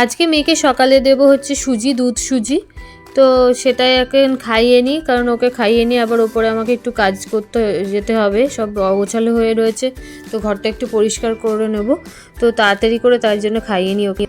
আজকে মেয়েকে সকালে দেব হচ্ছে সুজি, দুধ সুজি। তো সেটাই এখন খাইয়ে নিই, কারণ ওকে খাইয়ে নিয়ে আবার ওপরে আমাকে একটু কাজ করতে যেতে হবে, সব অগোছালো হয়ে রয়েছে। তো ঘরটা একটু পরিষ্কার করে নেব, তো তাড়াতাড়ি করে তার জন্য খাইয়ে নিই ওকে।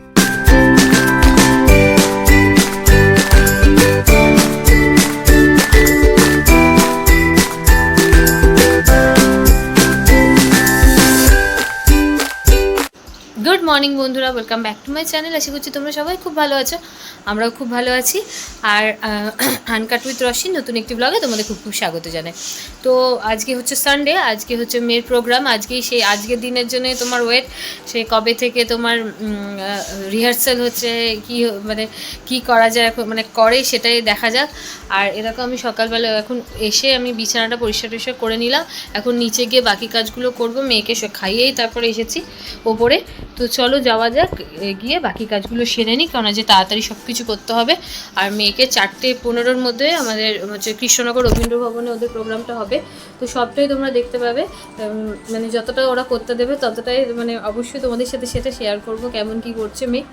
গুড মর্নিং বন্ধুরা, welcome back to my channel. আশা করছি তোমরা সবাই খুব ভালো আছো, আমরাও খুব ভালো আছি। আর আনকাট উইথ রশ্মি নতুন একটি ব্লগে তোমাদের খুব খুব স্বাগত জানাই। তো আজকে হচ্ছে সানডে, আজকে হচ্ছে মেয়ের প্রোগ্রাম। আজকেই সেই আজকের দিনের জন্য তোমার ওয়েট, সেই কবে থেকে তোমার রিহার্সাল হচ্ছে, কি মানে কি করা যায় এখন মানে করে সেটাই দেখা যাক। আর এরকম আমি সকালবেলা এখন এসে আমি বিছানাটা পরিষ্কার টরিষ্কার করে নিলাম। এখন নিচে গিয়ে বাকি কাজগুলো করব, মেয়েকে খাইয়েই তারপরে এসেছি ওপরে। তো চলো যাওয়া যাক, গিয়ে বাকি কাজগুলো সেরে নিই, কারণ যে তাড়াতাড়ি সব কিছু করতে হবে। আর মেয়েকে 4:15-র মধ্যে আমাদের হচ্ছে কৃষ্ণনগর রবীন্দ্র ভবনে ওদের প্রোগ্রামটা হবে। তো সবটাই তোমরা দেখতে পাবে, মানে যতটা ওরা করতে দেবে ততটাই মানে অবশ্যই তোমাদের সাথে সেটা শেয়ার করব কেমন কি করছে মেয়ে।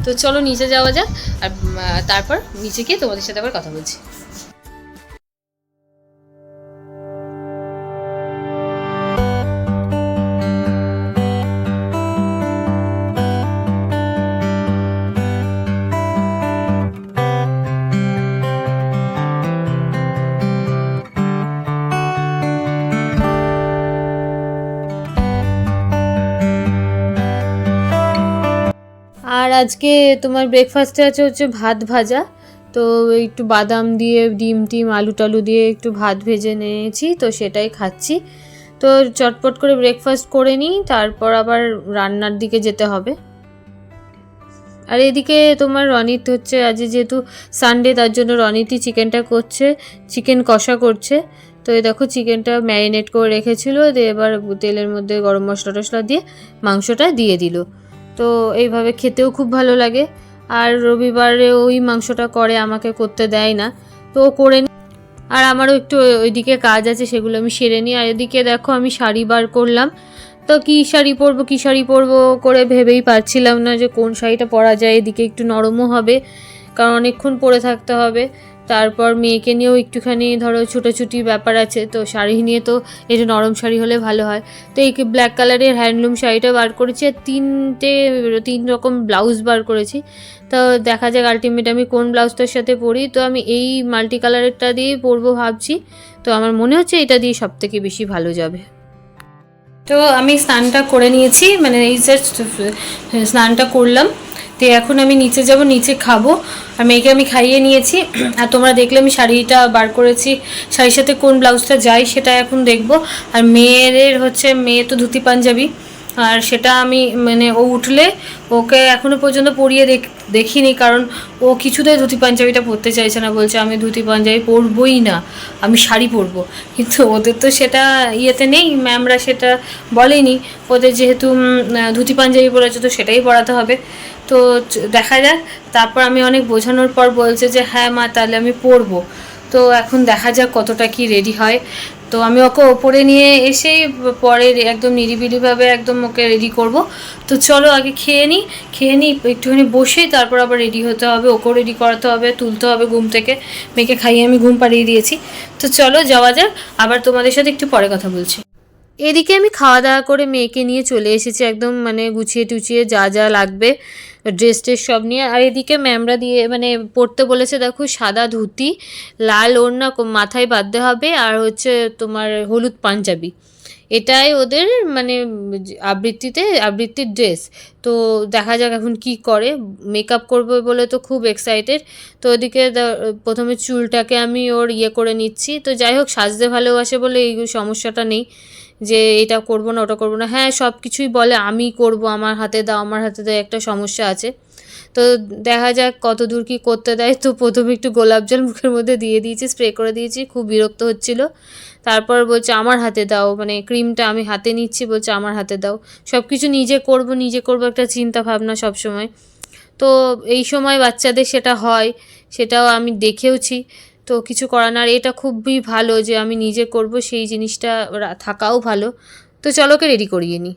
তো চলো নিচে যাওয়া যাক, আর তারপর নিচে গিয়ে তোমাদের সাথে আবার কথা বলছি। আর আজকে তোমার ব্রেকফাস্টে আছে হচ্ছে ভাত ভাজা। তো একটু বাদাম দিয়ে ডিম টিম আলু টালু দিয়ে একটু ভাত ভেজে নিয়েছি, তো সেটাই খাচ্ছি। তো চটপট করে ব্রেকফাস্ট করে নিই, তারপর আবার রান্নার দিকে যেতে হবে। আর এদিকে তোমার রনিত হচ্ছে আজ যেহেতু সানডে, তার জন্য রনিতই চিকেনটা করছে, চিকেন কষা করছে। তো এই দেখো চিকেনটা ম্যারিনেট করে রেখেছিল, দিয়ে এবার তেলের মধ্যে গরম মশলা টশলা দিয়ে মাংসটা দিয়ে দিল। তো এইভাবে খেতেও খুব ভালো লাগে। আর রবিবারে ওই মাংসটা করে, আমাকে করতে দেয় না, তো ও করে নি। আর আমারও একটু ওইদিকে কাজ আছে, সেগুলো আমি সেরে নিই। আর এদিকে দেখো আমি শাড়ি বার করলাম। তো কী শাড়ি পরবো করে ভেবেই পারছিলাম না যে কোন শাড়িটা পরা যায়। এদিকে একটু নরমও হবে, কারণ অনেকক্ষণ পরে থাকতে হবে। তারপর মেয়েকে নিয়েও একটুখানি ধরো ছুটোছুটি ব্যাপার আছে, তো শাড়ি নিয়ে তো একটু নরম শাড়ি হলে ভালো হয়। তো এই ব্ল্যাক কালারের হ্যান্ডলুম শাড়িটা বার করেছি, আর 3 রকম ব্লাউজ বার করেছি। তো দেখা যাক আলটিমেট আমি কোন ব্লাউজটার সাথে পরি। তো আমি এই মাল্টি কালারেরটা দিয়েই পরবো ভাবছি। তো আমার মনে হচ্ছে এটা দিয়ে সবথেকে বেশি ভালো যাবে। তো আমি স্নানটা করে নিয়েছি, মানে এই জাস্ট স্নানটা করলাম। তো এখন আমি নিচে যাব, নিচে খাবো। আর মেয়েকে আমি খাইয়ে নিয়েছি। আর তোমরা দেখলে আমি শাড়িটা বার করেছি, শাড়ির সাথে কোন ব্লাউজটা যায় সেটা এখন দেখবো। আর মেয়ের হচ্ছে, মেয়ে তো ধুতি পাঞ্জাবি, আর সেটা আমি মানে ও উঠলে ওকে এখনও পর্যন্ত পরিয়ে দেখিনি, কারণ ও কিছুতেই ধুতি পাঞ্জাবিটা পরতে চাইছে না, বলছে আমি ধুতি পাঞ্জাবি পরবই না, আমি শাড়ি পরবো। কিন্তু ওদের তো সেটা ইয়েতে নেই, ম্যামরা সেটা বলেনি, ওদের যেহেতু ধুতি পাঞ্জাবি পরেছে তো সেটাই পরাতে হবে। তো দেখা যাক। তারপর আমি অনেক বোঝানোর পর বলছে যে হ্যাঁ মা তাহলে আমি পরবো। তো এখন দেখা যাক কতটা কি রেডি হয়। তো আমি ওকে ওপরে নিয়ে এসেই পরে একদম নিরিবিলিভাবে একদম ওকে রেডি করব। তো চলো আগে খেয়ে নিই একটুখানি বসেই, তারপর আবার রেডি হতে হবে, ওকেও রেডি করাতে হবে, তুলতে হবে ঘুম থেকে। মেয়েকে খাইয়ে আমি ঘুম পাড়িয়ে দিয়েছি। তো চলো যাওয়া যাক, আবার তোমাদের সাথে একটু পরে কথা বলছি। এদিকে আমি খাওয়া দাওয়া করে মেয়েকে নিয়ে চলে এসেছি, একদম মানে গুছিয়ে টুছিয়ে যা যা লাগবে ড্রেস ট্রেস সব নিয়ে। আর এদিকে ম্যামরা দিয়ে মানে পরতে বলেছে, দেখো সাদা ধুতি, লাল ওড়না মাথায় বাঁধতে হবে, আর হচ্ছে তোমার হলুদ পাঞ্জাবি, এটাই ওদের মানে আবৃত্তির ড্রেস। তো দেখা যাক এখন কি করে, মেকআপ করবে বলে তো খুব এক্সাইটেড। তো ওদিকে প্রথমে চুলটাকে আমি ওর করে নিচ্ছি। তো যাই হোক, সাজতে ভালোবাসে বলে এই সমস্যাটা নেই যে এটা করবো না ওটা করবো না। হ্যাঁ সব কিছুই বলে আমি করব, আমার হাতে দাও আমার হাতে দাও, একটা সমস্যা আছে। তো দেখা যাক কত দূর কী করতে দেয়। তো প্রথমে একটু গোলাপ জল মুখের মধ্যে দিয়ে দিয়েছি, স্প্রে করে দিয়েছি, খুব বিরক্ত হচ্ছিল। তারপর বলছে আমার হাতে দাও, মানে ক্রিমটা আমি হাতে নিচ্ছি, বলছে আমার হাতে দাও। সব কিছু নিজে করব একটা চিন্তা ভাবনা সব সময়। তো এই সময় বাচ্চাদের সেটা হয়, সেটাও আমি দেখেওছি। তো কিছু করার না, আর এটা খুবই ভালো যে আমি নিজে করব, সেই জিনিসটা থাকাও ভালো। তো চলো ওকে রেডি করিয়ে নিই।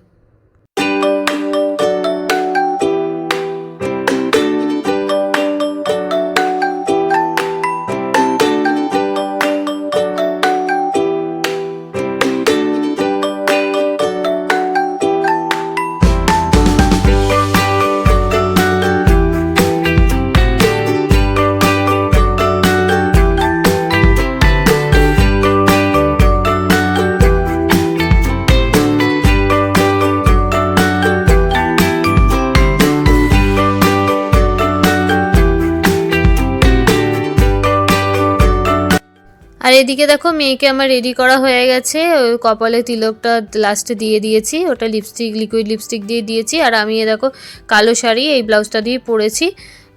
আর এদিকে দেখো মেয়েকে আমার রেডি করা হয়ে গেছে, ওই কপালে তিলকটা লাস্টে দিয়ে দিয়েছি, ওটা লিপস্টিক লিকুইড লিপস্টিক দিয়ে দিয়েছি। আর আমি দেখো কালো শাড়ি এই ব্লাউজটা দিয়ে পরেছি,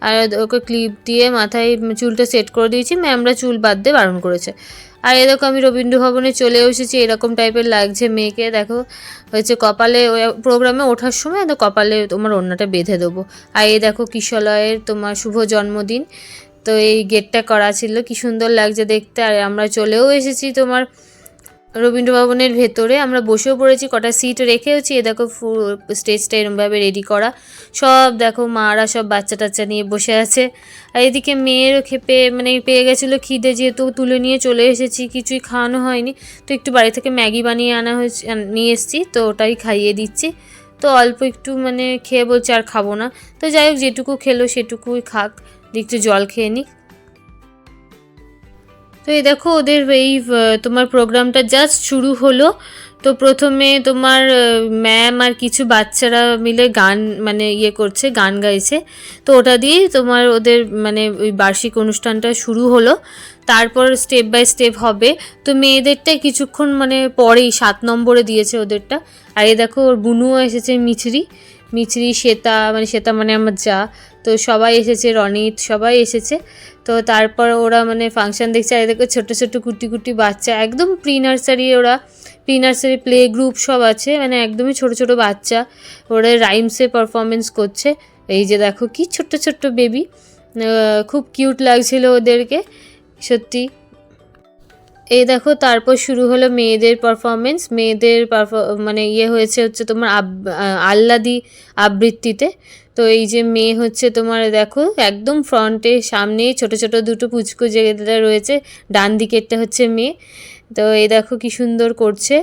আর ওকে ক্লিপ দিয়ে মাথায় চুলটা সেট করে দিয়েছি, ম্যামরা চুল বাদ দিয়ে বারণ করেছে। আর এ দেখো আমি রবীন্দ্র ভবনে চলেও এসেছি, এরকম টাইপের লাগছে মেয়েকে। দেখো হচ্ছে কপালে প্রোগ্রামে ওঠার সময় তো কপালে তোমার ওড়নাটা বেঁধে দেবো। আর এই দেখো কিশলয়ের তোমার শুভ জন্মদিন, তো এই গেটটা করা ছিল, কি সুন্দর লাগছে দেখতে। আর আমরা চলেও এসেছি তোমার রবীন্দ্র ভবনের ভেতরে, আমরা বসেও পড়েছি, কটা সিট রেখেওছি। এ দেখো স্টেজটা এরমভাবে রেডি করা, সব দেখো মারা সব বাচ্চা টাচ্চা নিয়ে বসে আছে। আর এদিকে মেয়েরও পেয়ে গেছিলো খিদে, যেহেতু তুলে নিয়ে চলে এসেছি, কিছুই খাওয়ানো হয়নি, তো একটু বাড়ি থেকে ম্যাগি বানিয়ে নিয়ে এসেছি, তো ওটাই খাইয়ে দিচ্ছি। তো অল্প একটু খেয়ে বলছে আর খাবো না, তো যাই হোক যেটুকু খেলো সেটুকুই খাক, একটু জল খেয়ে নিক। তো এই দেখো ওদের এই তোমার প্রোগ্রামটা জাস্ট শুরু হলো। তো প্রথমে তোমার ম্যাম আর কিছু বাচ্চারা মিলে গান করছে, গান গাইছে, তো ওটা দিয়েই তোমার ওদের ওই বার্ষিক অনুষ্ঠানটা শুরু হলো। তারপর স্টেপ বাই স্টেপ হবে। তো মেয়েদেরটাই কিছুক্ষণ পরেই 7 নম্বরে দিয়েছে ওদেরটা। আর এই দেখো ওর বুনুও এসেছে, মিছরি শ্বেতা শ্বেতা আমার যা, তো সবাই এসেছে, রনিত সবাই এসেছে। তো তারপর ওরা ফাংশন দেখছে। আর দেখো ছোটো ছোটো কুটি কুটি বাচ্চা, একদম প্রি নার্সারি প্লে গ্রুপ সব আছে, একদমই ছোটো ছোটো বাচ্চা, ওরা রাইমসে পারফরমেন্স করছে। এই যে দেখো কি ছোট্ট ছোট্ট বেবি, খুব কিউট লাগছিল ওদেরকে সত্যি। এই দেখো তারপর শুরু হলো মেয়েদের পারফরমেন্স, হচ্ছে তোমার আহ্লাদি আবৃত্তিতে। তো এই যে মেয়ে হচ্ছে তোমার দেখো একদম ফ্রন্টে সামনেই ছোট ছোট দুটো পুচকু যেটা রয়েছে, ডান দিকেরটা হচ্ছে মেয়ে। তো এই দেখো কি সুন্দর করছে,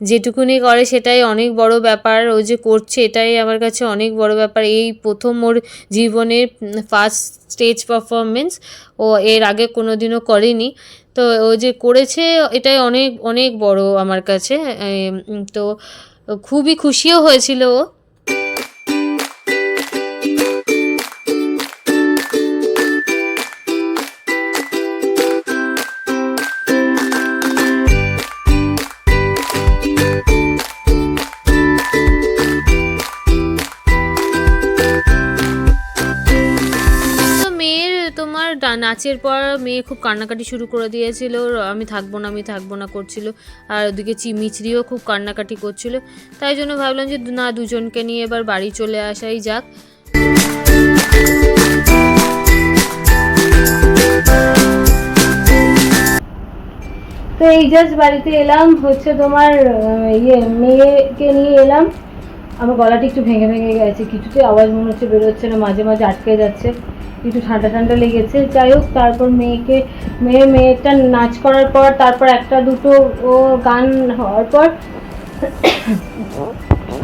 যেটুকুনি করে সেটাই অনেক বড় ব্যাপার, ও যে করছে এটাই আমার কাছে অনেক বড় ব্যাপার। এই প্রথম ওর জীবনের ফার্স্ট স্টেজ পারফরমেন্স, ও এর আগে কোনো দিনও করেনি, তো ও যে করেছে এটাই অনেক অনেক বড় আমার কাছে। তো খুবই খুশিও হয়েছিল ও। নাচের পর মেয়ে খুব কান্নাকাটি শুরু করে দিয়েছিল, আমি থাকবো না করছিল। আর ওদিকে মিছরিও খুব কান্নাকাটি করছিল, তাই জন্য ভাবলাম যে না, দুজনকে নিয়ে এবার বাড়ি চলে আসাই যাক। তো এই জাস্ট বাড়িতে এলাম, হচ্ছে তোমার মেয়েকে নিয়ে এলাম। আমার গলাটা একটু ভেঙে গেছে, কিছুতে আওয়াজ মনে হচ্ছে বেরোচ্ছে না, মাঝে মাঝে আটকে যাচ্ছে, একটু ঠান্ডা লেগেছে। যাই হোক তারপর মেয়েটা নাচ করার পর তারপর একটা দুটো ও গান হওয়ার পর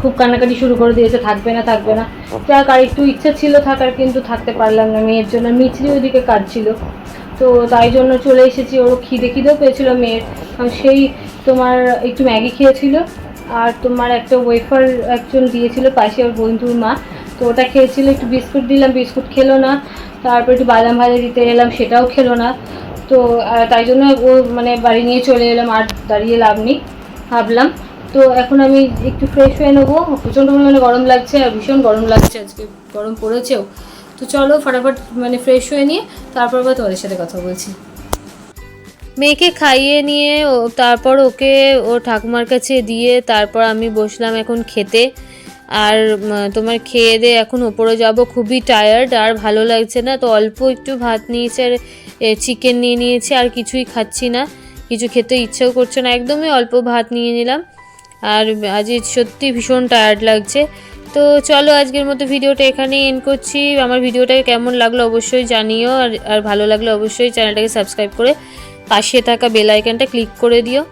খুব কান্নাকাটি শুরু করে দিয়েছে, থাকবে না। যাক, আর একটু ইচ্ছা ছিল থাকার, কিন্তু থাকতে পারলাম না মেয়ের জন্য। মিছরি ওইদিকে কাঁদছিল, তো তাই জন্য চলে এসেছি। ওর খিদেও পেয়েছিল মেয়ের, সেই তোমার একটু ম্যাগি খেয়েছিল, আর তোমার একটা ওয়েফার একজন দিয়েছিল পাশে ওর বন্ধুর মা, তো ওটা খেয়েছিল। একটু বিস্কুট দিলাম, বিস্কুট খেলো না। তারপর একটু বাদাম ভাজা দিতে এলাম, সেটাও খেলো না। তো তাই জন্য ও বাড়ি নিয়ে চলে এলাম, আর দাঁড়িয়ে লাভ নেই ভাবলাম। তো এখন আমি একটু ফ্রেশ হয়ে নেবো, প্রচণ্ড পরিমাণে গরম লাগছে, আর ভীষণ গরম লাগছে, আজকে গরম পড়েছেও। তো চলো ফটাফট ফ্রেশ হয়ে নিয়ে তারপর আবার তোমাদের সাথে কথা বলছি। মেয়েকে খাইয়ে নিয়ে তারপর ওকে ও ঠাকুমার কাছে দিয়ে তারপর আমি বসলাম এখন খেতে। আর তোমার খেয়ে দিয়ে এখন ওপরে যাব, খুবই টায়ার্ড আর ভালো লাগছে না, তো অল্প একটু ভাত নিয়েছি আর চিকেন নিয়ে নিয়েছি, আর কিছুই খাচ্ছি না, কিছু খেতে ইচ্ছেও করছে না, একদমই অল্প ভাত নিয়ে নিলাম। আর আজ সত্যি ভীষণ টায়ার্ড লাগছে। তো চলো আজকের মতো ভিডিওটা এখানেই এন্ড করছি। আমার ভিডিওটা কেমন লাগলো অবশ্যই জানিও, আর ভালো লাগলে অবশ্যই চ্যানেলটাকে সাবস্ক্রাইব করে পাশে থাকা বেল আইকনটা ক্লিক করে দিও।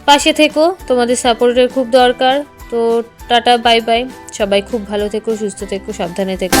পাশে থেকো, তোমাদের সাপোর্টের খুব দরকার। তো টাটা, বাই বাই, সবাই খুব ভালো থেকো, সুস্থ থেকো, সাবধানে থেকো।